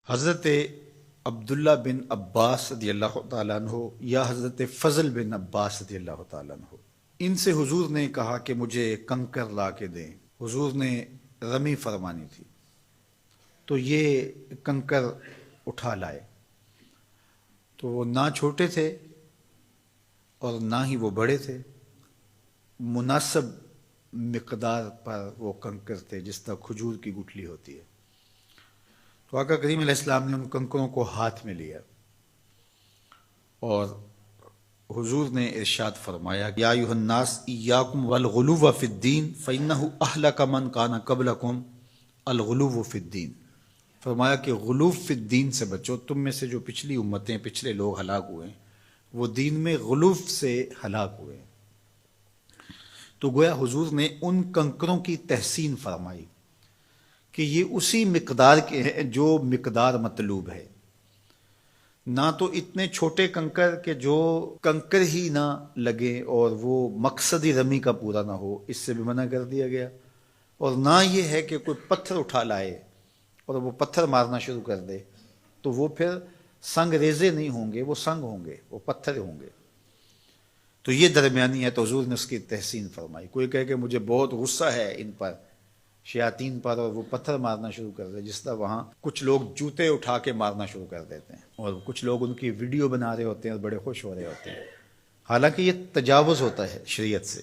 حضرت عبداللہ بن عباس رضی اللہ تعالیٰ عنہ یا حضرت فضل بن عباس رضی اللہ تعالیٰ عنہ، ان سے حضور نے کہا کہ مجھے کنکر لا کے دیں۔ حضور نے رمی فرمانی تھی تو یہ کنکر اٹھا لائے، تو وہ نہ چھوٹے تھے اور نہ ہی وہ بڑے تھے، مناسب مقدار پر وہ کنکر تھے جس طرح کھجور کی گٹھلی ہوتی ہے۔ تو آقا کریم علیہ السلام نے ان کنکروں کو ہاتھ میں لیا اور حضور نے ارشاد فرمایا یا ایھا الناس ایاکم والغلو فی الدین فانہ اہلک من کان قبلکم الغلو فی الدین۔ فرمایا کہ غلو فی الدین سے بچو، تم میں سے جو پچھلی امتیں پچھلے لوگ ہلاک ہوئے ہیں وہ دین میں غلو سے ہلاک ہوئے ہیں۔ تو گویا حضور نے ان کنکروں کی تحسین فرمائی کہ یہ اسی مقدار کے ہیں جو مقدار مطلوب ہے، نہ تو اتنے چھوٹے کنکر کہ جو کنکر ہی نہ لگے اور وہ مقصدی رمی کا پورا نہ ہو، اس سے بھی منع کر دیا گیا، اور نہ یہ ہے کہ کوئی پتھر اٹھا لائے اور وہ پتھر مارنا شروع کر دے تو وہ پھر سنگ ریزے نہیں ہوں گے، وہ سنگ ہوں گے، وہ پتھر ہوں گے۔ تو یہ درمیانی ہے، تو حضور نے اس کی تحسین فرمائی۔ کوئی کہے کہ مجھے بہت غصہ ہے ان پر، شیاطین پر، اور وہ پتھر مارنا شروع کر دے، جس طرح وہاں کچھ لوگ جوتے اٹھا کے مارنا شروع کر دیتے ہیں اور کچھ لوگ ان کی ویڈیو بنا رہے ہوتے ہیں اور بڑے خوش ہو رہے ہوتے ہیں، حالانکہ یہ تجاوز ہوتا ہے شریعت سے،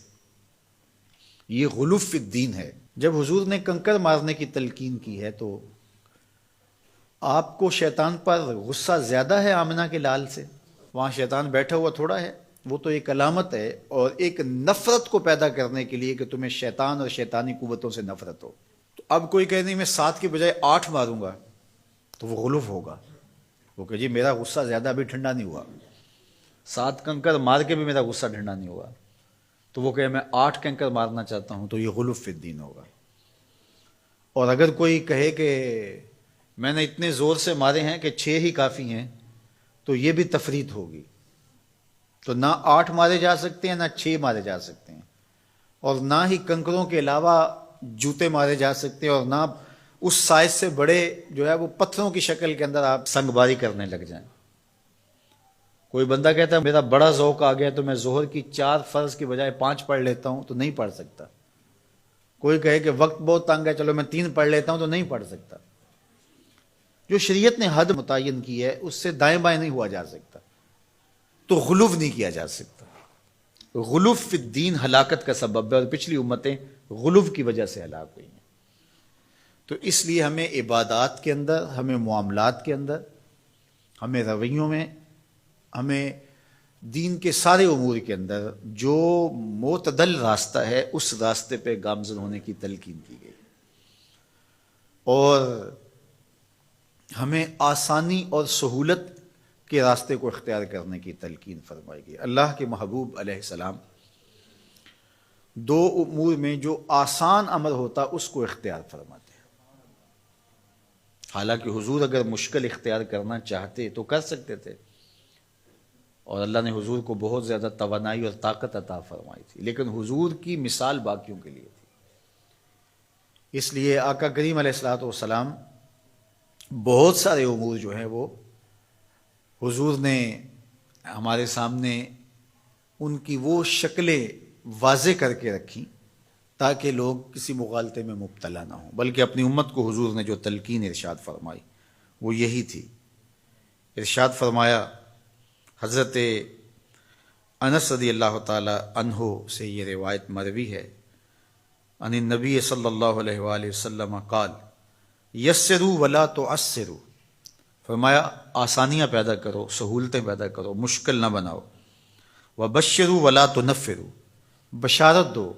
یہ غلو فی الدین ہے۔ جب حضور نے کنکر مارنے کی تلقین کی ہے تو آپ کو شیطان پر غصہ زیادہ ہے آمنہ کے لال سے؟ وہاں شیطان بیٹھا ہوا تھوڑا ہے، وہ تو ایک علامت ہے اور ایک نفرت کو پیدا کرنے کے لیے کہ تمہیں شیطان اور شیطانی قوتوں سے نفرت ہو۔ تو اب کوئی کہے نہیں میں 7 کی بجائے 8 ماروں گا تو وہ غلو ہوگا، وہ کہ جی میرا غصہ زیادہ ابھی ٹھنڈا نہیں ہوا، 7 کنکر مار کے بھی میرا غصہ ٹھنڈا نہیں ہوا، تو وہ کہ میں 8 کنکر مارنا چاہتا ہوں، تو یہ غلو فی الدین ہوگا۔ اور اگر کوئی کہے کہ میں نے اتنے زور سے مارے ہیں کہ 6 ہی کافی ہیں، تو یہ بھی تفریط ہوگی۔ تو نہ 8 مارے جا سکتے ہیں، نہ 6 مارے جا سکتے ہیں، اور نہ ہی کنکروں کے علاوہ جوتے مارے جا سکتے ہیں، اور نہ اس سائز سے بڑے جو ہے وہ پتھروں کی شکل کے اندر آپ سنگ باری کرنے لگ جائیں۔ کوئی بندہ کہتا ہے میرا بڑا ذوق آ گیا تو میں ظہر کی 4 فرض کی بجائے 5 پڑھ لیتا ہوں، تو نہیں پڑھ سکتا۔ کوئی کہے کہ وقت بہت تنگ ہے چلو میں 3 پڑھ لیتا ہوں، تو نہیں پڑھ سکتا۔ جو شریعت نے حد متعین کی ہے اس سے دائیں بائیں نہیں ہوا جا سکتا، تو غلو نہیں کیا جا سکتا۔ غلو فی الدین ہلاکت کا سبب ہے، اور پچھلی امتیں غلو کی وجہ سے ہلاک ہوئی ہیں۔ تو اس لیے ہمیں عبادات کے اندر، ہمیں معاملات کے اندر، ہمیں رویوں میں، ہمیں دین کے سارے امور کے اندر جو معتدل راستہ ہے اس راستے پہ گامزن ہونے کی تلقین کی گئی، اور ہمیں آسانی اور سہولت کے راستے کو اختیار کرنے کی تلقین فرمائی گئی۔ اللہ کے محبوب علیہ السلام 2 امور میں جو آسان امر ہوتا اس کو اختیار فرماتے ہیں، حالانکہ حضور اگر مشکل اختیار کرنا چاہتے تو کر سکتے تھے، اور اللہ نے حضور کو بہت زیادہ توانائی اور طاقت عطا فرمائی تھی، لیکن حضور کی مثال باقیوں کے لیے تھی۔ اس لیے آقا کریم علیہ الصلوۃ والسلام بہت سارے امور جو ہیں وہ حضور نے ہمارے سامنے ان کی وہ شکلیں واضح کر کے رکھی تاکہ لوگ کسی مغالطے میں مبتلا نہ ہوں، بلکہ اپنی امت کو حضور نے جو تلقین ارشاد فرمائی وہ یہی تھی۔ ارشاد فرمایا، حضرت انس رضی اللہ تعالی عنہ سے یہ روایت مروی ہے، ان النبی صلی اللہ علیہ وآلہ وسلم قال یسروا ولا تعسروا، فرمایا آسانیاں پیدا کرو، سہولتیں پیدا کرو، مشکل نہ بناؤ۔ وبشروا ولا تنفروا، بشارت دو